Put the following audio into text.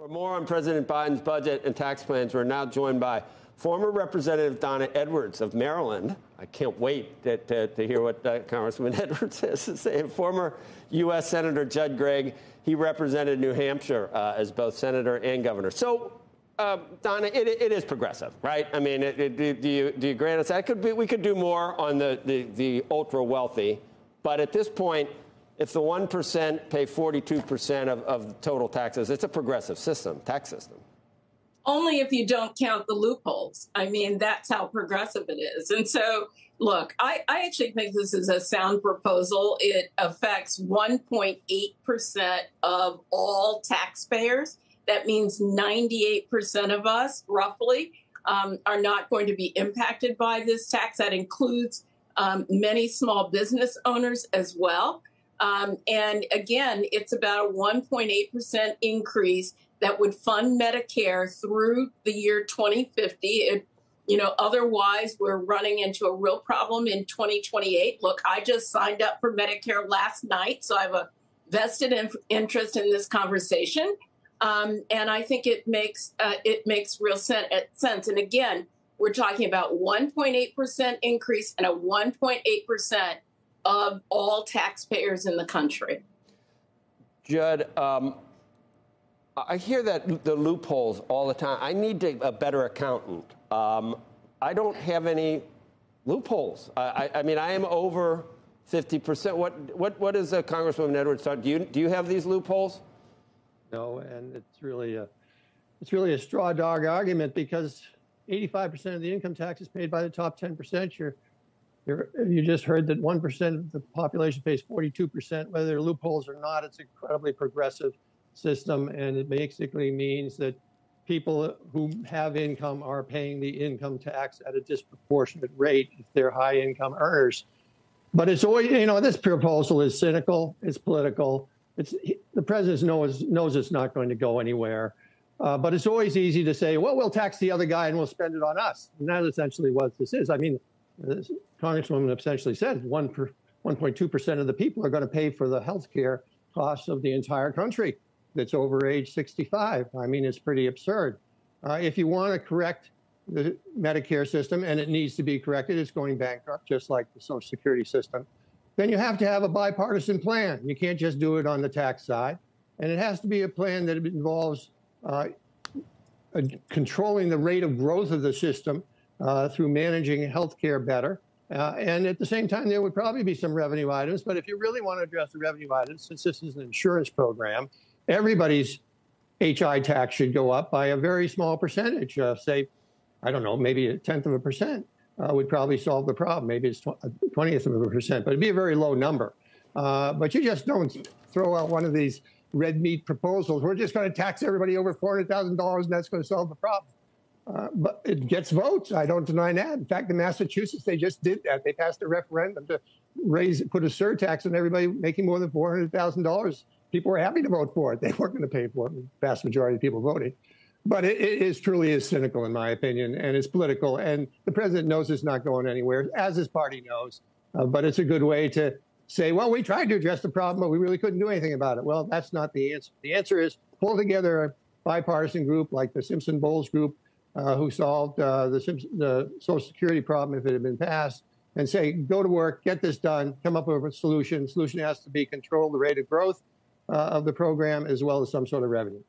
more on President Biden's budget and tax plans, we're now joined by former Representative Donna Edwards of Maryland. I can't wait to hear what Congressman Edwards has to say. And former U.S. Senator Judd Gregg. He represented New Hampshire as both senator and governor. So, Donna, it is progressive, right? I mean, do you grant us that? We could do more on the ultra wealthy, but at this point, if the 1% pay 42% of total taxes, it's a progressive system, tax system. Only if you don't count the loopholes. I mean, that's how progressive it is. And so, look, I actually think this is a sound proposal. It affects 1.8% of all taxpayers. That means 98% of us, roughly, are not going to be impacted by this tax. That includes many small business owners as well. And again, it's about a 1.8% increase that would fund Medicare through the year 2050. Otherwise, we're running into a real problem in 2028. Look, I just signed up for Medicare last night, so I have a vested interest in this conversation. And I think it makes real sense. And again, we're talking about 1.8% increase and a 1.8% of all taxpayers in the country. Judd, I hear that the loopholes all the time. I need a better accountant. I don't have any loopholes. I mean, I am over 50%. What is Congresswoman Edwards talking? Do you have these loopholes? No, and it's really a straw dog argument because 85% of the income tax is paid by the top 10%. You just heard that 1% of the population pays 42%. Whether there are loopholes or not, it's an incredibly progressive system, and it basically means that people who have income are paying the income tax at a disproportionate rate if they're high income earners. But it's always, this proposal is cynical, it's political. The president knows it's not going to go anywhere. But it's always easy to say, well, we'll tax the other guy and we'll spend it on us. And that's essentially what this is. I mean, the Congresswoman essentially said 1.2% of the people are going to pay for the health care costs of the entire country that's over age 65. I mean, it's pretty absurd. If you want to correct the Medicare system, and it needs to be corrected, it's going bankrupt, just like the Social Security system, then you have to have a bipartisan plan. You can't just do it on the tax side. And it has to be a plan that involves controlling the rate of growth of the system through managing health care better. And at the same time, there would probably be some revenue items. But if you really want to address the revenue items, since this is an insurance program, everybody's HI tax should go up by a very small percentage. Say, I don't know, maybe 0.1% would probably solve the problem. Maybe it's 0.20%, but it'd be a very low number. But you just don't throw out one of these red meat proposals. We're just going to tax everybody over $400,000 and that's going to solve the problem. But it gets votes. I don't deny that. In fact, in Massachusetts, they just did that. They passed a referendum to put a surtax on everybody making more than $400,000. People were happy to vote for it. They weren't going to pay for it. The vast majority of people voted. But it truly is cynical, in my opinion, and it's political. And the president knows it's not going anywhere, as his party knows. But it's a good way to say, well, we tried to address the problem, but we really couldn't do anything about it. Well, that's not the answer. The answer is pull together a bipartisan group like the Simpson-Bowles group, who solved the Social Security problem if it had been passed, and say, go to work, get this done, come up with a solution. The solution has to be control the rate of growth of the program as well as some sort of revenue.